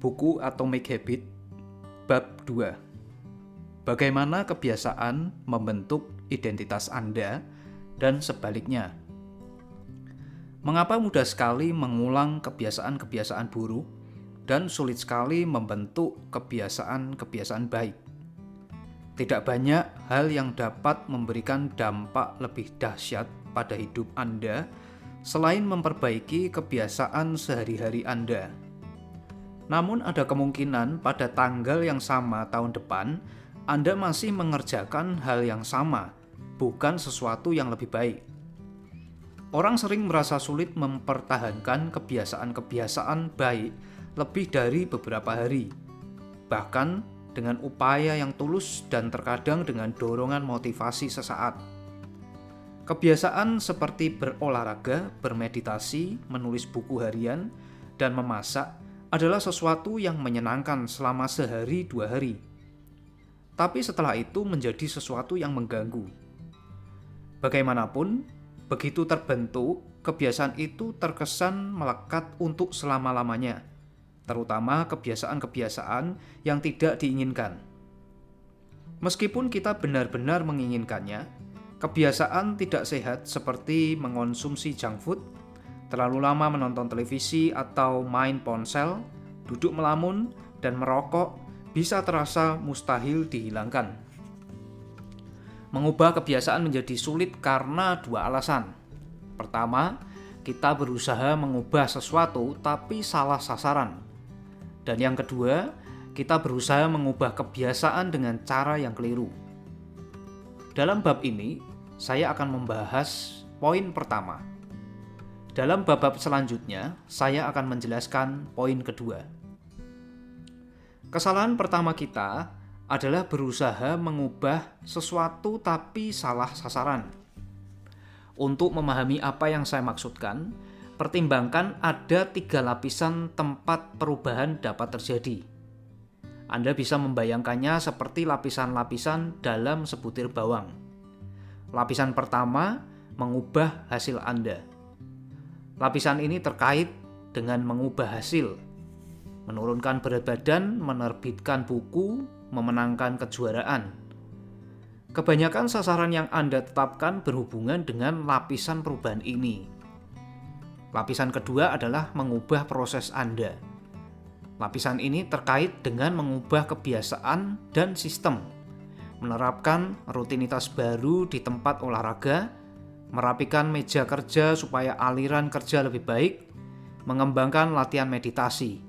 Buku Atomic Habit, Bab 2. Bagaimana kebiasaan membentuk identitas Anda dan sebaliknya. Mengapa mudah sekali mengulang kebiasaan-kebiasaan buruk dan sulit sekali membentuk kebiasaan-kebiasaan baik? Tidak banyak hal yang dapat memberikan dampak lebih dahsyat pada hidup Anda selain memperbaiki kebiasaan sehari-hari Anda. Namun ada kemungkinan pada tanggal yang sama tahun depan, Anda masih mengerjakan hal yang sama, bukan sesuatu yang lebih baik. Orang sering merasa sulit mempertahankan kebiasaan-kebiasaan baik lebih dari beberapa hari, bahkan dengan upaya yang tulus dan terkadang dengan dorongan motivasi sesaat. Kebiasaan seperti berolahraga, bermeditasi, menulis buku harian, dan memasak adalah sesuatu yang menyenangkan selama sehari dua hari. Tapi setelah itu menjadi sesuatu yang mengganggu. Bagaimanapun, begitu terbentuk, kebiasaan itu terkesan melekat untuk selama-lamanya, terutama kebiasaan-kebiasaan yang tidak diinginkan. Meskipun kita benar-benar menginginkannya, kebiasaan tidak sehat seperti mengonsumsi junk food, terlalu lama menonton televisi atau main ponsel, duduk melamun, dan merokok bisa terasa mustahil dihilangkan. Mengubah kebiasaan menjadi sulit karena dua alasan. Pertama, kita berusaha mengubah sesuatu tapi salah sasaran. Dan yang kedua, kita berusaha mengubah kebiasaan dengan cara yang keliru. Dalam bab ini, saya akan membahas poin pertama. Dalam bab-bab selanjutnya, saya akan menjelaskan poin kedua. Kesalahan pertama kita adalah berusaha mengubah sesuatu tapi salah sasaran. Untuk memahami apa yang saya maksudkan, pertimbangkan ada 3 lapisan tempat perubahan dapat terjadi. Anda bisa membayangkannya seperti lapisan-lapisan dalam sebutir bawang. Lapisan pertama mengubah hasil Anda. Lapisan ini terkait dengan mengubah hasil, menurunkan berat badan, menerbitkan buku, memenangkan kejuaraan. Kebanyakan sasaran yang Anda tetapkan berhubungan dengan lapisan perubahan ini. Lapisan kedua adalah mengubah proses Anda. Lapisan ini terkait dengan mengubah kebiasaan dan sistem, menerapkan rutinitas baru di tempat olahraga, merapikan meja kerja supaya aliran kerja lebih baik, mengembangkan latihan meditasi.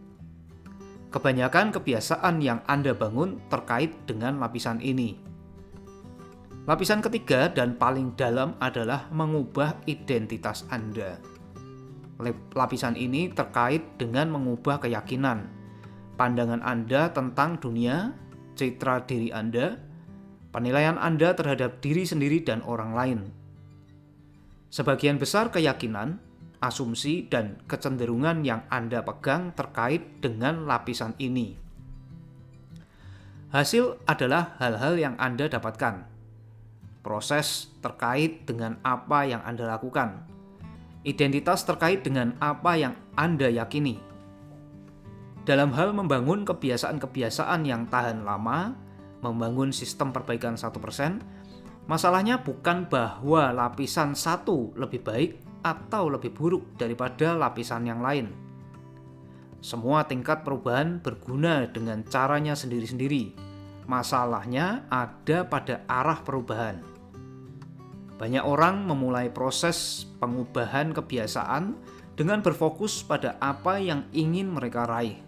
Kebanyakan kebiasaan yang Anda bangun terkait dengan lapisan ini. Lapisan ketiga dan paling dalam adalah mengubah identitas Anda. Lapisan ini terkait dengan mengubah keyakinan, pandangan Anda tentang dunia, citra diri Anda, penilaian Anda terhadap diri sendiri dan orang lain. Sebagian besar keyakinan, asumsi, dan kecenderungan yang Anda pegang terkait dengan lapisan ini. Hasil adalah hal-hal yang Anda dapatkan. Proses terkait dengan apa yang Anda lakukan. Identitas terkait dengan apa yang Anda yakini. Dalam hal membangun kebiasaan-kebiasaan yang tahan lama, membangun sistem perbaikan 1%, masalahnya bukan bahwa lapisan 1 lebih baik atau lebih buruk daripada lapisan yang lain. Semua tingkat perubahan berguna dengan caranya sendiri-sendiri. Masalahnya ada pada arah perubahan. Banyak orang memulai proses pengubahan kebiasaan dengan berfokus pada apa yang ingin mereka raih.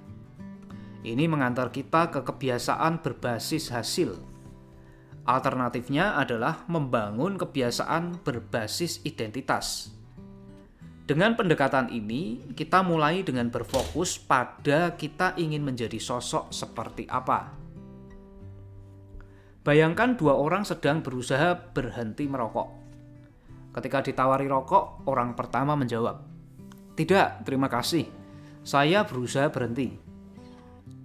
Ini mengantar kita ke kebiasaan berbasis hasil. Alternatifnya adalah membangun kebiasaan berbasis identitas. Dengan pendekatan ini, kita mulai dengan berfokus pada kita ingin menjadi sosok seperti apa. Bayangkan 2 orang sedang berusaha berhenti merokok. Ketika ditawari rokok, orang pertama menjawab, "Tidak, terima kasih. Saya berusaha berhenti."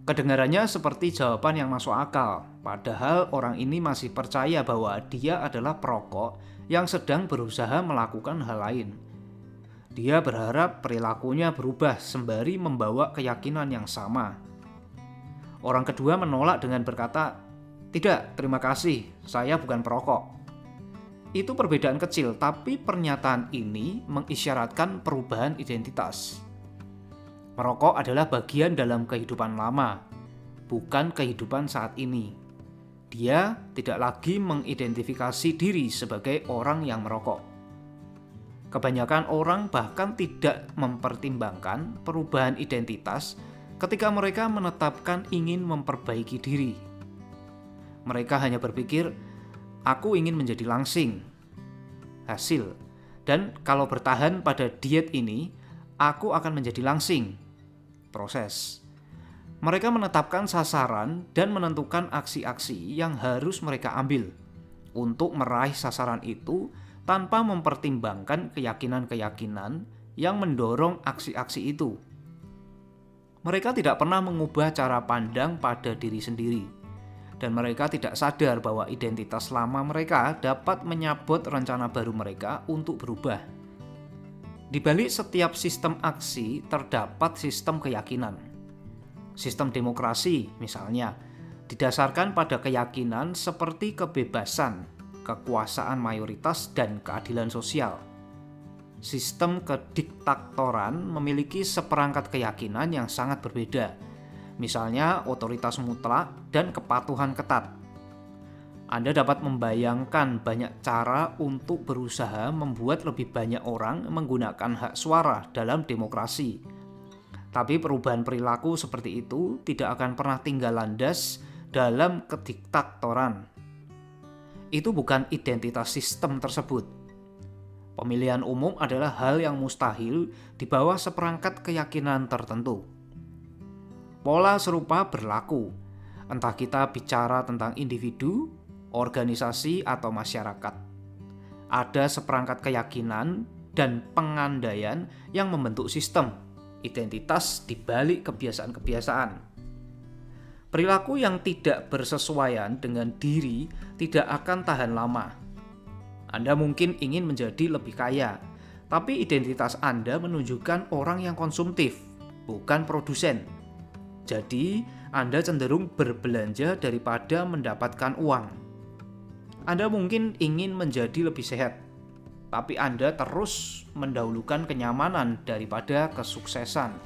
Kedengarannya seperti jawaban yang masuk akal, padahal orang ini masih percaya bahwa dia adalah perokok yang sedang berusaha melakukan hal lain. Dia berharap perilakunya berubah sembari membawa keyakinan yang sama. Orang kedua menolak dengan berkata, "Tidak, terima kasih, saya bukan perokok." Itu perbedaan kecil, tapi pernyataan ini mengisyaratkan perubahan identitas. Merokok adalah bagian dalam kehidupan lama, bukan kehidupan saat ini. Dia tidak lagi mengidentifikasi diri sebagai orang yang merokok. Kebanyakan orang bahkan tidak mempertimbangkan perubahan identitas ketika mereka menetapkan ingin memperbaiki diri. Mereka hanya berpikir, "Aku ingin menjadi langsing." Hasil. Dan kalau bertahan pada diet ini, aku akan menjadi langsing. Proses. Mereka menetapkan sasaran dan menentukan aksi-aksi yang harus mereka ambil untuk meraih sasaran itu tanpa mempertimbangkan keyakinan-keyakinan yang mendorong aksi-aksi itu. Mereka tidak pernah mengubah cara pandang pada diri sendiri, dan mereka tidak sadar bahwa identitas lama mereka dapat menyabot rencana baru mereka untuk berubah. Di balik setiap sistem aksi terdapat sistem keyakinan. Sistem demokrasi, misalnya, didasarkan pada keyakinan seperti kebebasan, kekuasaan mayoritas, dan keadilan sosial. Sistem kediktatoran memiliki seperangkat keyakinan yang sangat berbeda, misalnya otoritas mutlak dan kepatuhan ketat. Anda dapat membayangkan banyak cara untuk berusaha membuat lebih banyak orang menggunakan hak suara dalam demokrasi. Tapi perubahan perilaku seperti itu tidak akan pernah tinggal landas dalam kediktatoran. Itu bukan identitas sistem tersebut. Pemilihan umum adalah hal yang mustahil di bawah seperangkat keyakinan tertentu. Pola serupa berlaku, entah kita bicara tentang individu, organisasi, atau masyarakat. Ada seperangkat keyakinan dan pengandaian yang membentuk sistem, identitas di balik kebiasaan-kebiasaan. Perilaku yang tidak bersesuaian dengan diri tidak akan tahan lama. Anda mungkin ingin menjadi lebih kaya, tapi identitas Anda menunjukkan orang yang konsumtif, bukan produsen. Jadi, Anda cenderung berbelanja daripada mendapatkan uang. Anda mungkin ingin menjadi lebih sehat, tapi Anda terus mendahulukan kenyamanan daripada kesuksesan.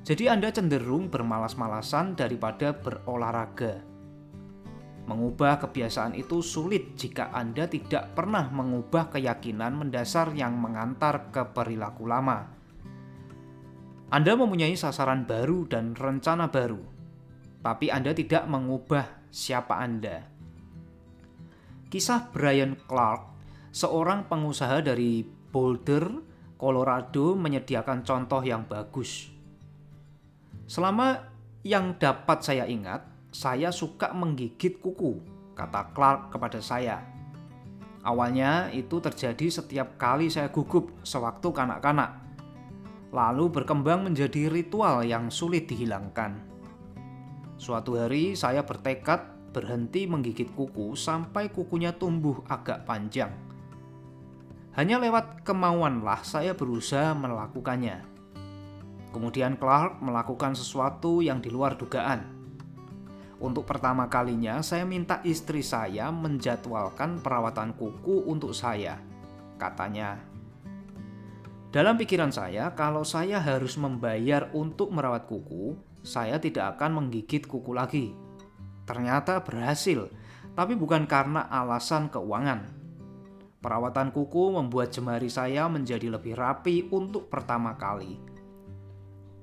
Jadi Anda cenderung bermalas-malasan daripada berolahraga. Mengubah kebiasaan itu sulit jika Anda tidak pernah mengubah keyakinan mendasar yang mengantar ke perilaku lama. Anda mempunyai sasaran baru dan rencana baru, tapi Anda tidak mengubah siapa Anda. Kisah Brian Clark, seorang pengusaha dari Boulder, Colorado, menyediakan contoh yang bagus. "Selama yang dapat saya ingat, saya suka menggigit kuku," kata Clark kepada saya. "Awalnya itu terjadi setiap kali saya gugup sewaktu kanak-kanak, lalu berkembang menjadi ritual yang sulit dihilangkan. Suatu hari saya bertekad berhenti menggigit kuku sampai kukunya tumbuh agak panjang. Hanya lewat kemauanlah saya berusaha melakukannya." Kemudian Clark melakukan sesuatu yang di luar dugaan. "Untuk pertama kalinya saya minta istri saya menjadwalkan perawatan kuku untuk saya," katanya. "Dalam pikiran saya, kalau saya harus membayar untuk merawat kuku, saya tidak akan menggigit kuku lagi." Ternyata berhasil, tapi bukan karena alasan keuangan. Perawatan kuku membuat jemari saya menjadi lebih rapi untuk pertama kali.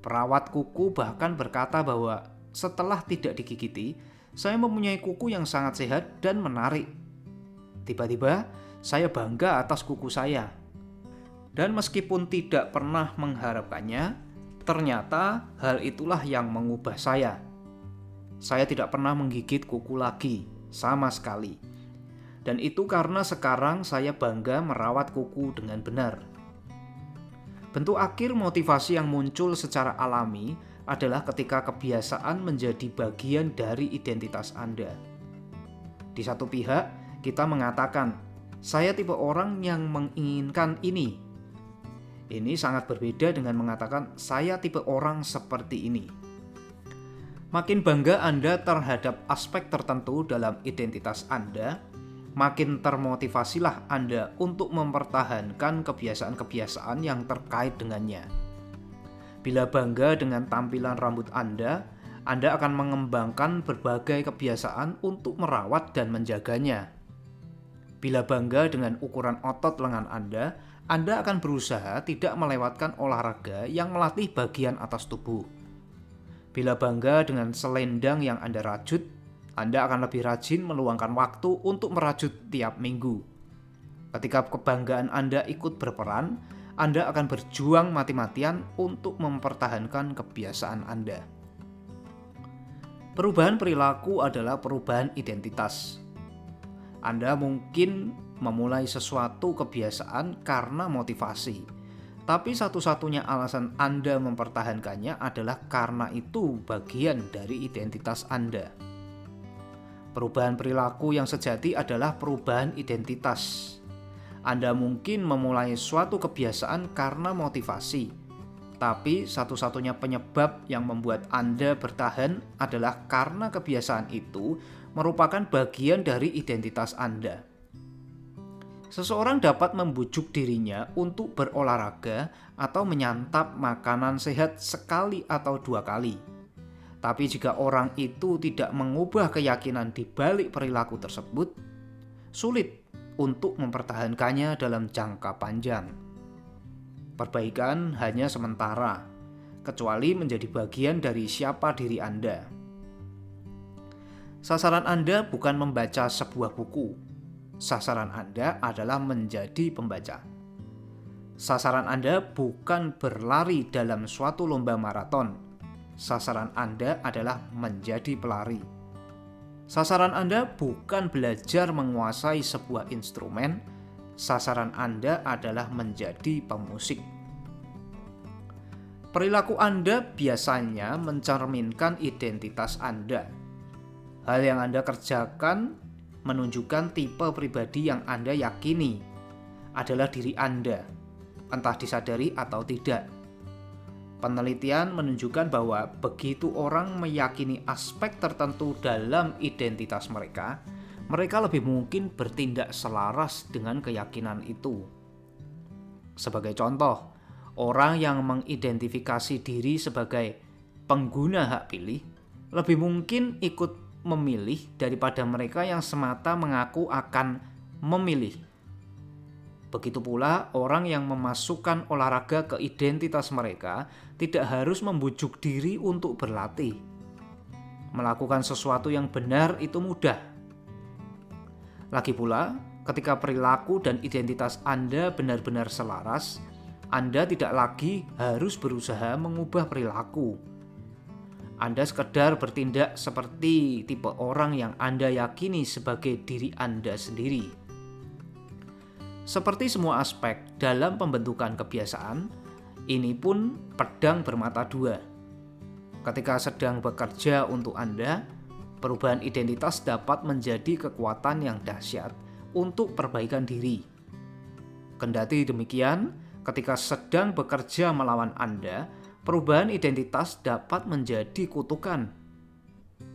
Perawat kuku bahkan berkata bahwa setelah tidak digigiti, saya mempunyai kuku yang sangat sehat dan menarik. Tiba-tiba, saya bangga atas kuku saya. Dan meskipun tidak pernah mengharapkannya, ternyata hal itulah yang mengubah saya. Saya tidak pernah menggigit kuku lagi, sama sekali. Dan itu karena sekarang saya bangga merawat kuku dengan benar. Bentuk akhir motivasi yang muncul secara alami adalah ketika kebiasaan menjadi bagian dari identitas Anda. Di satu pihak, kita mengatakan, "Saya tipe orang yang menginginkan ini." Ini sangat berbeda dengan mengatakan, "Saya tipe orang seperti ini." Makin bangga Anda terhadap aspek tertentu dalam identitas Anda, makin termotivasilah Anda untuk mempertahankan kebiasaan-kebiasaan yang terkait dengannya. Bila bangga dengan tampilan rambut Anda akan mengembangkan berbagai kebiasaan untuk merawat dan menjaganya. Bila bangga dengan ukuran otot lengan Anda akan berusaha tidak melewatkan olahraga yang melatih bagian atas tubuh. Bila bangga dengan selendang yang Anda rajut, Anda akan lebih rajin meluangkan waktu untuk merajut tiap minggu. Ketika kebanggaan Anda ikut berperan, Anda akan berjuang mati-matian untuk mempertahankan kebiasaan Anda. Perubahan perilaku adalah perubahan identitas. Anda mungkin memulai sesuatu kebiasaan karena motivasi. Tapi satu-satunya alasan Anda mempertahankannya adalah karena itu bagian dari identitas Anda. Perubahan perilaku yang sejati adalah perubahan identitas. Anda mungkin memulai suatu kebiasaan karena motivasi, tapi satu-satunya penyebab yang membuat Anda bertahan adalah karena kebiasaan itu merupakan bagian dari identitas Anda. Seseorang dapat membujuk dirinya untuk berolahraga atau menyantap makanan sehat sekali atau 2 kali. Tapi jika orang itu tidak mengubah keyakinan di balik perilaku tersebut, sulit untuk mempertahankannya dalam jangka panjang. Perbaikan hanya sementara, kecuali menjadi bagian dari siapa diri Anda. Sasaran Anda bukan membaca sebuah buku. Sasaran Anda adalah menjadi pembaca. Sasaran Anda bukan berlari dalam suatu lomba maraton. Sasaran Anda adalah menjadi pelari. Sasaran Anda bukan belajar menguasai sebuah instrumen. Sasaran Anda adalah menjadi pemusik. Perilaku Anda biasanya mencerminkan identitas Anda. Hal yang Anda kerjakan menunjukkan tipe pribadi yang Anda yakini adalah diri Anda, entah disadari atau tidak. Penelitian menunjukkan bahwa begitu orang meyakini aspek tertentu dalam identitas mereka lebih mungkin bertindak selaras dengan keyakinan itu. Sebagai contoh, orang yang mengidentifikasi diri sebagai pengguna hak pilih lebih mungkin ikut memilih daripada mereka yang semata mengaku akan memilih. Begitu pula orang yang memasukkan olahraga ke identitas mereka tidak harus membujuk diri untuk berlatih. Melakukan sesuatu yang benar itu mudah. Lagi pula, ketika perilaku dan identitas Anda benar-benar selaras, Anda tidak lagi harus berusaha mengubah perilaku. Anda sekedar bertindak seperti tipe orang yang Anda yakini sebagai diri Anda sendiri. Seperti semua aspek dalam pembentukan kebiasaan, ini pun pedang bermata dua. Ketika sedang bekerja untuk Anda, perubahan identitas dapat menjadi kekuatan yang dahsyat untuk perbaikan diri. Kendati demikian, ketika sedang bekerja melawan Anda, perubahan identitas dapat menjadi kutukan.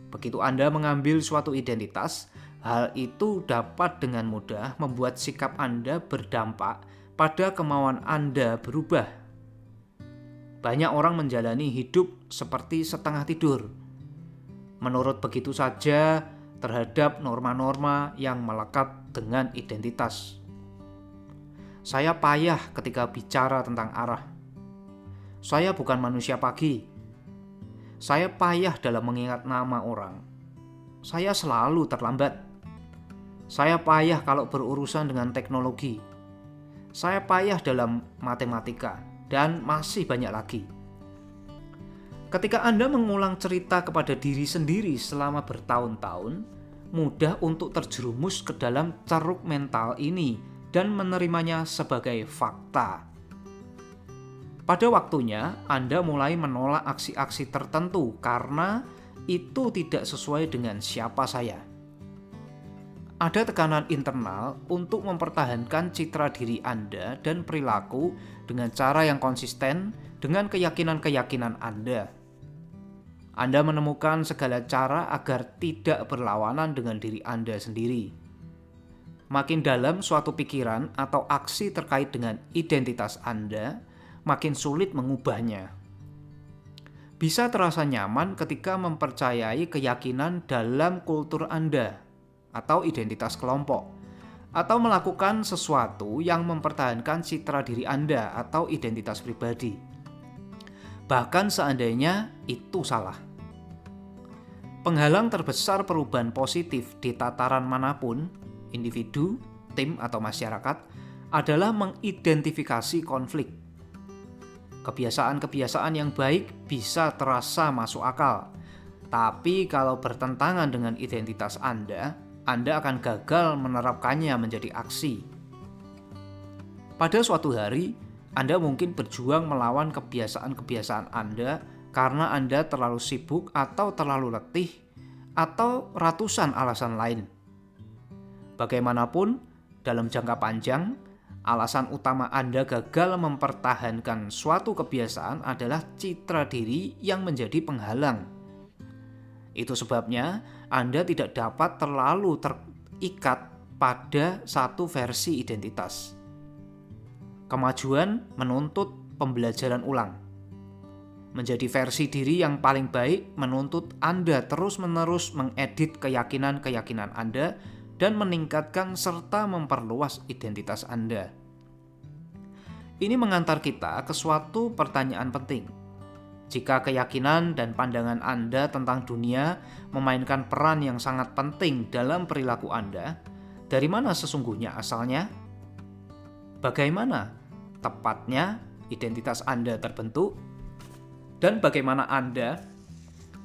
Begitu Anda mengambil suatu identitas, hal itu dapat dengan mudah membuat sikap Anda berdampak pada kemauan Anda berubah. Banyak orang menjalani hidup seperti setengah tidur, menurut begitu saja terhadap norma-norma yang melekat dengan identitas. Saya payah ketika bicara tentang arah. Saya bukan manusia pagi. Saya payah dalam mengingat nama orang. Saya selalu terlambat. Saya payah kalau berurusan dengan teknologi. Saya payah dalam matematika, dan masih banyak lagi. Ketika Anda mengulang cerita kepada diri sendiri selama bertahun-tahun, mudah untuk terjerumus ke dalam ceruk mental ini dan menerimanya sebagai fakta. Pada waktunya, Anda mulai menolak aksi-aksi tertentu karena itu tidak sesuai dengan siapa saya. Ada tekanan internal untuk mempertahankan citra diri Anda dan perilaku dengan cara yang konsisten dengan keyakinan-keyakinan Anda. Anda menemukan segala cara agar tidak berlawanan dengan diri Anda sendiri. Makin dalam suatu pikiran atau aksi terkait dengan identitas Anda, makin sulit mengubahnya. Bisa terasa nyaman ketika mempercayai keyakinan dalam kultur Anda atau identitas kelompok, atau melakukan sesuatu yang mempertahankan citra diri Anda atau identitas pribadi. Bahkan seandainya itu salah. Penghalang terbesar perubahan positif di tataran manapun, individu, tim, atau masyarakat, adalah mengidentifikasi konflik. Kebiasaan-kebiasaan yang baik bisa terasa masuk akal, tapi kalau bertentangan dengan identitas Anda akan gagal menerapkannya menjadi aksi. Pada suatu hari, Anda mungkin berjuang melawan kebiasaan-kebiasaan Anda karena Anda terlalu sibuk atau terlalu letih atau ratusan alasan lain. Bagaimanapun, dalam jangka panjang, alasan utama Anda gagal mempertahankan suatu kebiasaan adalah citra diri yang menjadi penghalang. Itu sebabnya Anda tidak dapat terlalu terikat pada satu versi identitas. Kemajuan menuntut pembelajaran ulang. Menjadi versi diri yang paling baik menuntut Anda terus-menerus mengedit keyakinan-keyakinan Anda dan meningkatkan serta memperluas identitas Anda. Ini mengantar kita ke suatu pertanyaan penting. Jika keyakinan dan pandangan Anda tentang dunia memainkan peran yang sangat penting dalam perilaku Anda, dari mana sesungguhnya asalnya? Bagaimana tepatnya identitas Anda terbentuk? Dan bagaimana Anda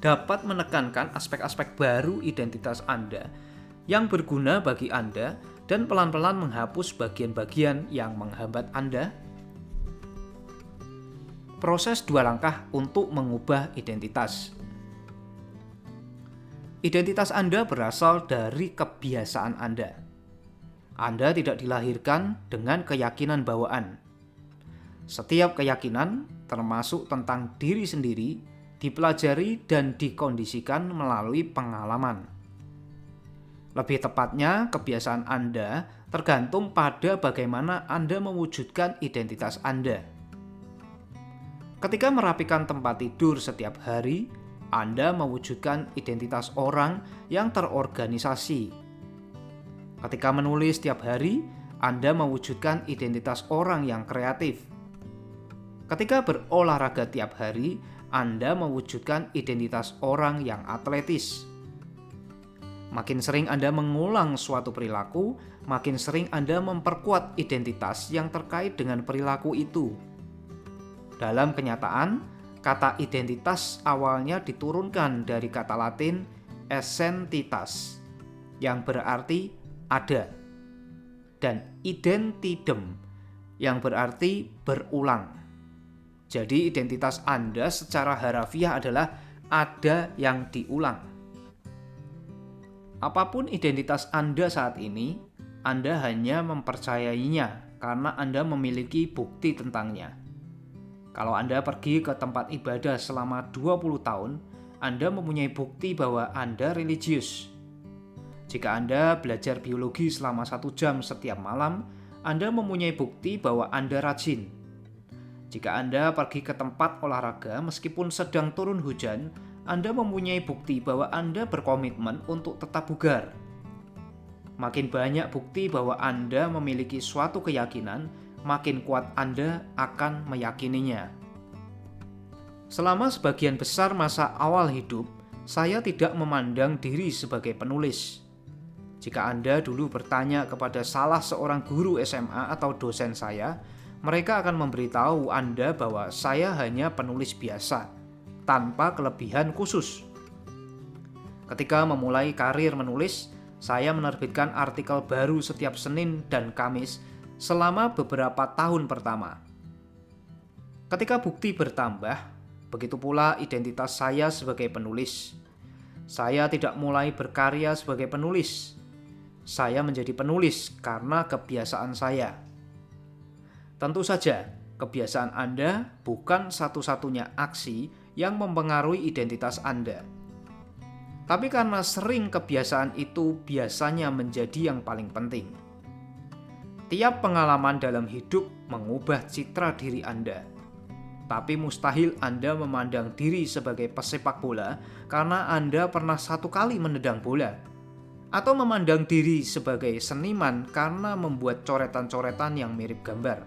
dapat menekankan aspek-aspek baru identitas Anda yang berguna bagi Anda dan pelan-pelan menghapus bagian-bagian yang menghambat Anda? Proses 2 langkah untuk mengubah identitas. Identitas Anda berasal dari kebiasaan Anda. Anda tidak dilahirkan dengan keyakinan bawaan. Setiap keyakinan, termasuk tentang diri sendiri, dipelajari dan dikondisikan melalui pengalaman. Lebih tepatnya, kebiasaan Anda tergantung pada bagaimana Anda mewujudkan identitas Anda. Ketika merapikan tempat tidur setiap hari, Anda mewujudkan identitas orang yang terorganisasi. Ketika menulis setiap hari, Anda mewujudkan identitas orang yang kreatif. Ketika berolahraga tiap hari, Anda mewujudkan identitas orang yang atletis. Makin sering Anda mengulang suatu perilaku, makin sering Anda memperkuat identitas yang terkait dengan perilaku itu. Dalam kenyataan, kata identitas awalnya diturunkan dari kata Latin essentitas, yang berarti ada, dan identidem, yang berarti berulang. Jadi identitas Anda secara harafiah adalah ada yang diulang. Apapun identitas Anda saat ini, Anda hanya mempercayainya karena Anda memiliki bukti tentangnya. Kalau Anda pergi ke tempat ibadah selama 20 tahun, Anda mempunyai bukti bahwa Anda religius. Jika Anda belajar biologi selama 1 jam setiap malam, Anda mempunyai bukti bahwa Anda rajin. Jika Anda pergi ke tempat olahraga meskipun sedang turun hujan, Anda mempunyai bukti bahwa Anda berkomitmen untuk tetap bugar. Makin banyak bukti bahwa Anda memiliki suatu keyakinan, makin kuat Anda akan meyakininya. Selama sebagian besar masa awal hidup, saya tidak memandang diri sebagai penulis. Jika Anda dulu bertanya kepada salah seorang guru SMA atau dosen saya, mereka akan memberitahu Anda bahwa saya hanya penulis biasa, tanpa kelebihan khusus. Ketika memulai karir menulis, saya menerbitkan artikel baru setiap Senin dan Kamis selama beberapa tahun pertama. Ketika bukti bertambah, begitu pula identitas saya sebagai penulis. Saya tidak mulai berkarya sebagai penulis. Saya menjadi penulis karena kebiasaan saya. Tentu saja, kebiasaan Anda bukan satu-satunya aksi yang mempengaruhi identitas Anda. Tapi karena sering kebiasaan itu biasanya menjadi yang paling penting. Tiap pengalaman dalam hidup mengubah citra diri Anda. Tapi mustahil Anda memandang diri sebagai pesepak bola karena Anda pernah satu kali menendang bola. Atau memandang diri sebagai seniman karena membuat coretan-coretan yang mirip gambar.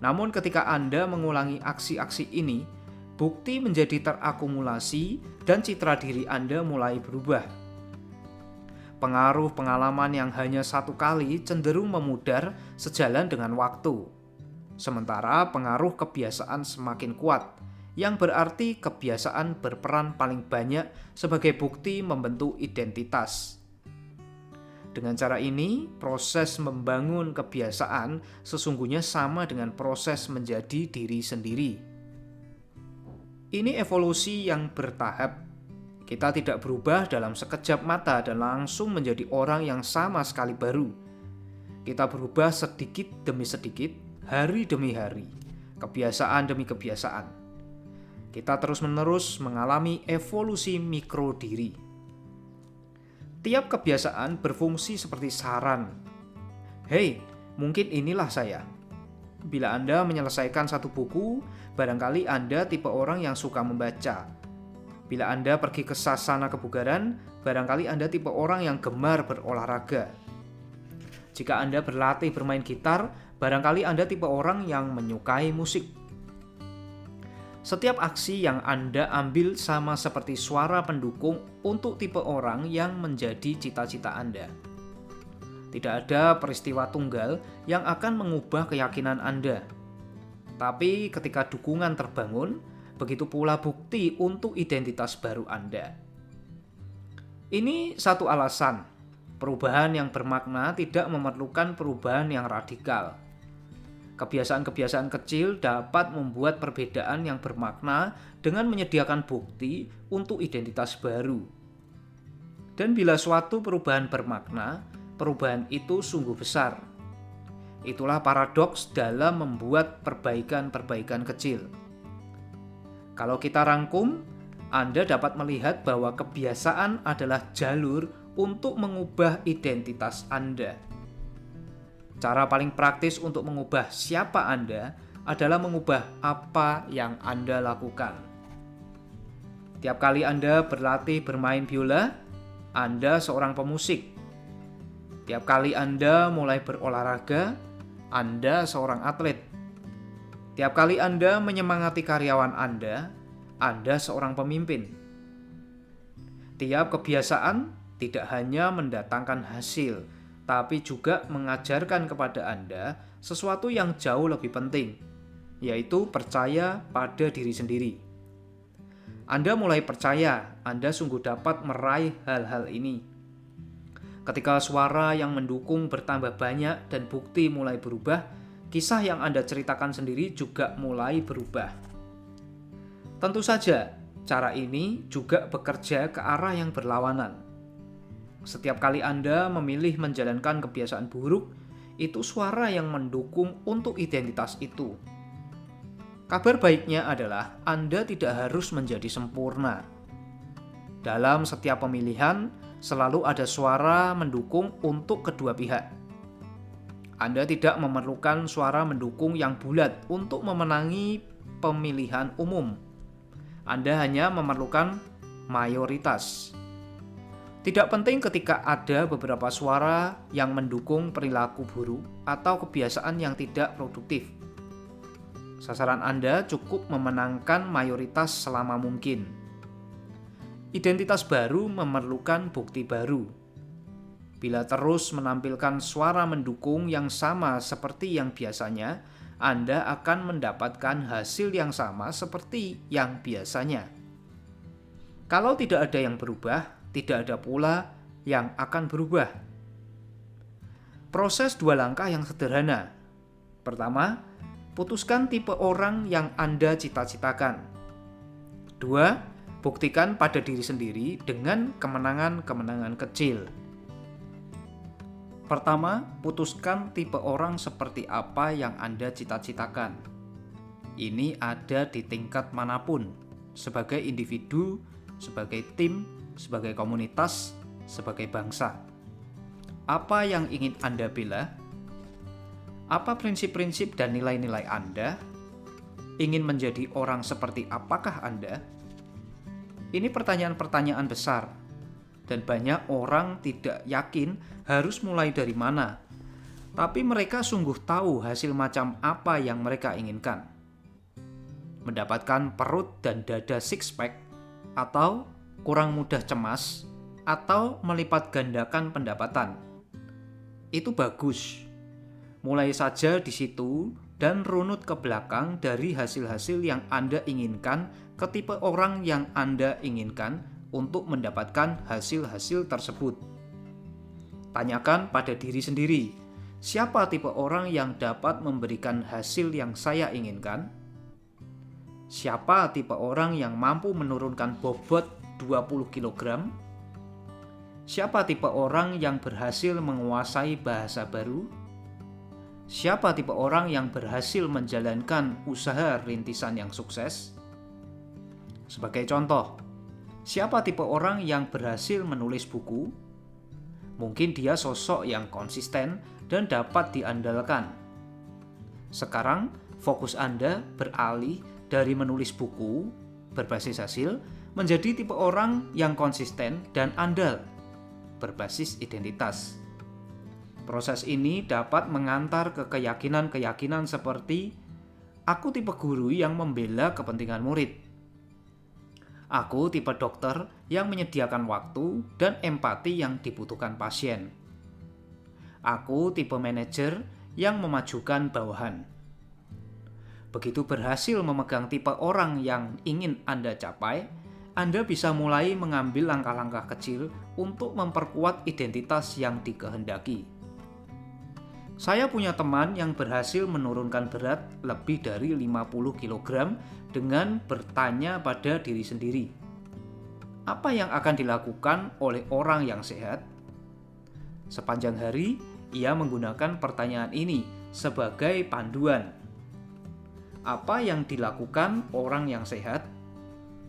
Namun ketika Anda mengulangi aksi-aksi ini, bukti menjadi terakumulasi dan citra diri Anda mulai berubah. Pengaruh pengalaman yang hanya satu kali cenderung memudar sejalan dengan waktu. Sementara pengaruh kebiasaan semakin kuat, yang berarti kebiasaan berperan paling banyak sebagai bukti membentuk identitas. Dengan cara ini, proses membangun kebiasaan sesungguhnya sama dengan proses menjadi diri sendiri. Ini evolusi yang bertahap. Kita tidak berubah dalam sekejap mata dan langsung menjadi orang yang sama sekali baru. Kita berubah sedikit demi sedikit, hari demi hari, kebiasaan demi kebiasaan. Kita terus-menerus mengalami evolusi mikro diri. Tiap kebiasaan berfungsi seperti saran. Hei, mungkin inilah saya. Bila Anda menyelesaikan satu buku, barangkali Anda tipe orang yang suka membaca. Bila Anda pergi ke sasana kebugaran, barangkali Anda tipe orang yang gemar berolahraga. Jika Anda berlatih bermain gitar, barangkali Anda tipe orang yang menyukai musik. Setiap aksi yang Anda ambil sama seperti suara pendukung untuk tipe orang yang menjadi cita-cita Anda. Tidak ada peristiwa tunggal yang akan mengubah keyakinan Anda. Tapi ketika dukungan terbangun, begitu pula bukti untuk identitas baru Anda. Ini satu alasan, perubahan yang bermakna tidak memerlukan perubahan yang radikal. Kebiasaan-kebiasaan kecil dapat membuat perbedaan yang bermakna dengan menyediakan bukti untuk identitas baru. Dan bila suatu perubahan bermakna, perubahan itu sungguh besar. Itulah paradoks dalam membuat perbaikan-perbaikan kecil. Kalau kita rangkum, Anda dapat melihat bahwa kebiasaan adalah jalur untuk mengubah identitas Anda. Cara paling praktis untuk mengubah siapa Anda adalah mengubah apa yang Anda lakukan. Tiap kali Anda berlatih bermain biola, Anda seorang pemusik. Tiap kali Anda mulai berolahraga, Anda seorang atlet. Tiap kali Anda menyemangati karyawan Anda seorang pemimpin. Tiap kebiasaan tidak hanya mendatangkan hasil, tapi juga mengajarkan kepada Anda sesuatu yang jauh lebih penting, yaitu percaya pada diri sendiri. Anda mulai percaya Anda sungguh dapat meraih hal-hal ini. Ketika suara yang mendukung bertambah banyak dan bukti mulai berubah, kisah yang Anda ceritakan sendiri juga mulai berubah. Tentu saja, cara ini juga bekerja ke arah yang berlawanan. Setiap kali Anda memilih menjalankan kebiasaan buruk, itu suara yang mendukung untuk identitas itu. Kabar baiknya adalah Anda tidak harus menjadi sempurna. Dalam setiap pemilihan, selalu ada suara mendukung untuk kedua pihak. Anda tidak memerlukan suara mendukung yang bulat untuk memenangi pemilihan umum. Anda hanya memerlukan mayoritas. Tidak penting ketika ada beberapa suara yang mendukung perilaku buruk atau kebiasaan yang tidak produktif. Sasaran Anda cukup memenangkan mayoritas selama mungkin. Identitas baru memerlukan bukti baru. Bila terus menampilkan suara mendukung yang sama seperti yang biasanya, Anda akan mendapatkan hasil yang sama seperti yang biasanya. Kalau tidak ada yang berubah, tidak ada pula yang akan berubah. Proses 2 langkah yang sederhana. Pertama, putuskan tipe orang yang Anda cita-citakan. 2, buktikan pada diri sendiri dengan kemenangan-kemenangan kecil. Pertama, putuskan tipe orang seperti apa yang Anda cita-citakan. Ini ada di tingkat manapun, sebagai individu, sebagai tim, sebagai komunitas, sebagai bangsa. Apa yang ingin Anda bela? Apa prinsip-prinsip dan nilai-nilai Anda? Ingin menjadi orang seperti apakah Anda? Ini pertanyaan-pertanyaan besar, dan banyak orang tidak yakin harus mulai dari mana. Tapi mereka sungguh tahu hasil macam apa yang mereka inginkan. Mendapatkan perut dan dada six-pack, atau kurang mudah cemas, atau melipat gandakan pendapatan. Itu bagus. Mulai saja di situ dan runut ke belakang dari hasil-hasil yang Anda inginkan ke tipe orang yang Anda inginkan untuk mendapatkan hasil-hasil tersebut. Tanyakan pada diri sendiri, siapa tipe orang yang dapat memberikan hasil yang saya inginkan? Siapa tipe orang yang mampu menurunkan bobot 20 kg? Siapa tipe orang yang berhasil menguasai bahasa baru? Siapa tipe orang yang berhasil menjalankan usaha rintisan yang sukses? Sebagai contoh, siapa tipe orang yang berhasil menulis buku? Mungkin dia sosok yang konsisten dan dapat diandalkan. Sekarang, fokus Anda beralih dari menulis buku berbasis hasil menjadi tipe orang yang konsisten dan andal berbasis identitas. Proses ini dapat mengantar ke keyakinan-keyakinan seperti aku tipe guru yang membela kepentingan murid. Aku tipe dokter yang menyediakan waktu dan empati yang dibutuhkan pasien. Aku tipe manajer yang memajukan bawahan. Begitu berhasil memegang tipe orang yang ingin Anda capai, Anda bisa mulai mengambil langkah-langkah kecil untuk memperkuat identitas yang dikehendaki. Saya punya teman yang berhasil menurunkan berat lebih dari 50 kg dengan bertanya pada diri sendiri. Apa yang akan dilakukan oleh orang yang sehat? Sepanjang hari, ia menggunakan pertanyaan ini sebagai panduan. Apa yang dilakukan orang yang sehat?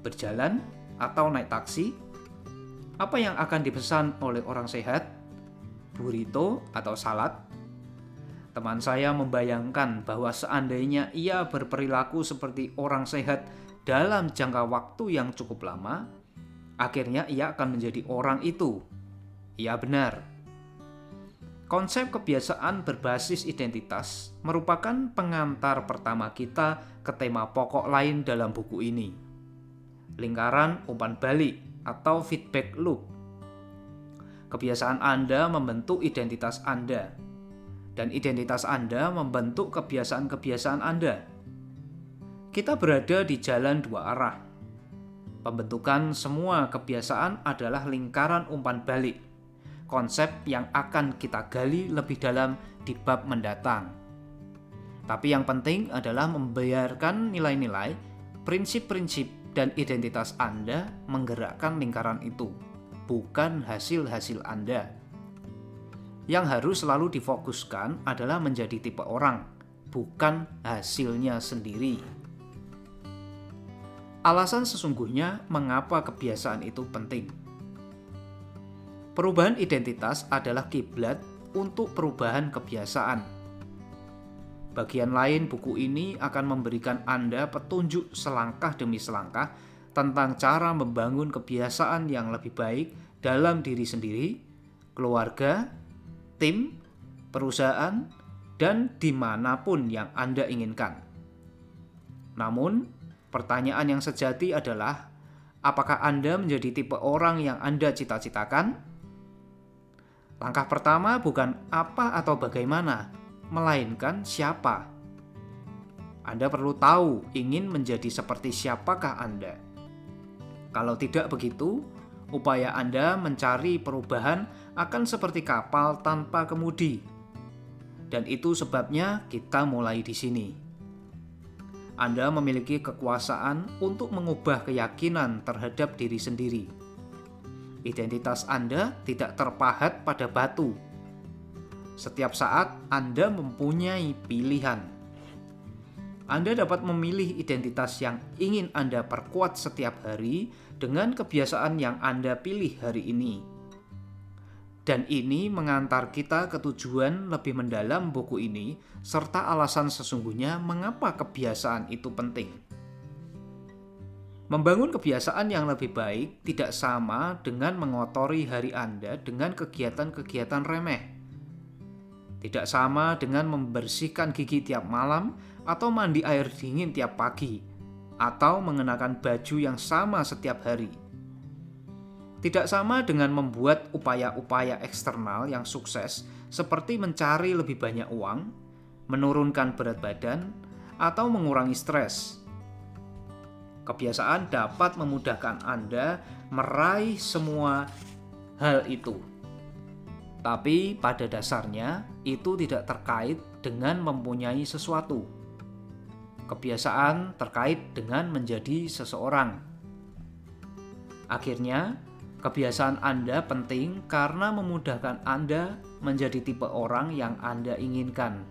Berjalan atau naik taksi? Apa yang akan dipesan oleh orang sehat? Burrito atau salad? Teman saya membayangkan bahwa seandainya ia berperilaku seperti orang sehat dalam jangka waktu yang cukup lama, akhirnya ia akan menjadi orang itu. Ia benar. Konsep kebiasaan berbasis identitas merupakan pengantar pertama kita ke tema pokok lain dalam buku ini. Lingkaran umpan balik atau feedback loop. Kebiasaan Anda membentuk identitas Anda, dan identitas Anda membentuk kebiasaan-kebiasaan Anda. Kita berada di jalan dua arah. Pembentukan semua kebiasaan adalah lingkaran umpan balik, konsep yang akan kita gali lebih dalam di bab mendatang. Tapi yang penting adalah membiarkan nilai-nilai, prinsip-prinsip, dan identitas Anda menggerakkan lingkaran itu, bukan hasil-hasil Anda. Yang harus selalu difokuskan adalah menjadi tipe orang, bukan hasilnya sendiri. Alasan sesungguhnya mengapa kebiasaan itu penting. Perubahan identitas adalah kiblat untuk perubahan kebiasaan. Bagian lain buku ini akan memberikan Anda petunjuk selangkah demi selangkah tentang cara membangun kebiasaan yang lebih baik dalam diri sendiri, keluarga, tim, perusahaan, dan dimanapun yang Anda inginkan. Namun, pertanyaan yang sejati adalah, apakah Anda menjadi tipe orang yang Anda cita-citakan? Langkah pertama bukan apa atau bagaimana, melainkan siapa. Anda perlu tahu ingin menjadi seperti siapakah Anda. Kalau tidak begitu, upaya Anda mencari perubahan akan seperti kapal tanpa kemudi. Dan itu sebabnya kita mulai di sini. Anda memiliki kekuasaan untuk mengubah keyakinan terhadap diri sendiri. Identitas Anda tidak terpahat pada batu. Setiap saat Anda mempunyai pilihan. Anda dapat memilih identitas yang ingin Anda perkuat setiap hari dengan kebiasaan yang Anda pilih hari ini. Dan ini mengantar kita ke tujuan lebih mendalam buku ini, serta alasan sesungguhnya mengapa kebiasaan itu penting. Membangun kebiasaan yang lebih baik tidak sama dengan mengotori hari Anda dengan kegiatan-kegiatan remeh. Tidak sama dengan membersihkan gigi tiap malam atau mandi air dingin tiap pagi, atau mengenakan baju yang sama setiap hari. Tidak sama dengan membuat upaya-upaya eksternal yang sukses seperti mencari lebih banyak uang, menurunkan berat badan, atau mengurangi stres. Kebiasaan dapat memudahkan Anda meraih semua hal itu. Tapi pada dasarnya itu tidak terkait dengan mempunyai sesuatu. Kebiasaan terkait dengan menjadi seseorang. Akhirnya, kebiasaan Anda penting karena memudahkan Anda menjadi tipe orang yang Anda inginkan.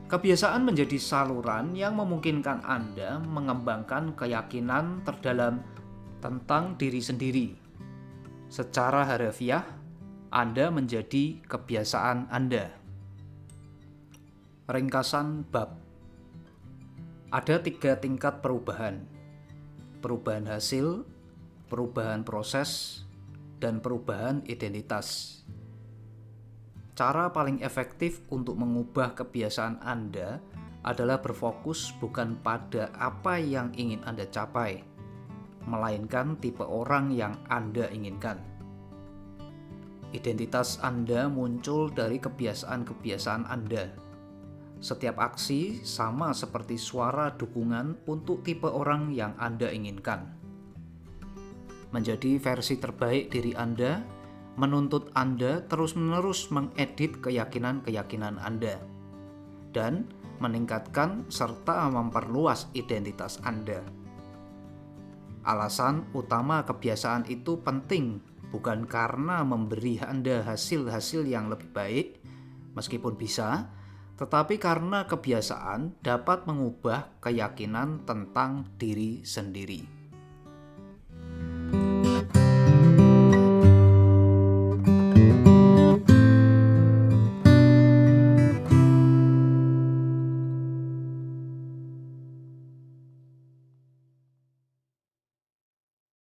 Kebiasaan menjadi saluran yang memungkinkan Anda mengembangkan keyakinan terdalam tentang diri sendiri. Secara harfiah, Anda menjadi kebiasaan Anda. Ringkasan bab. Ada 3 tingkat perubahan. Perubahan hasil, perubahan proses, dan perubahan identitas. Cara paling efektif untuk mengubah kebiasaan Anda adalah berfokus bukan pada apa yang ingin Anda capai, melainkan tipe orang yang Anda inginkan. Identitas Anda muncul dari kebiasaan-kebiasaan Anda. Setiap aksi sama seperti suara dukungan untuk tipe orang yang Anda inginkan. Menjadi versi terbaik diri Anda menuntut Anda terus-menerus mengedit keyakinan-keyakinan Anda dan meningkatkan serta memperluas identitas Anda. Alasan utama kebiasaan itu penting bukan karena memberi Anda hasil-hasil yang lebih baik, meskipun bisa, tetapi karena kebiasaan dapat mengubah keyakinan tentang diri sendiri.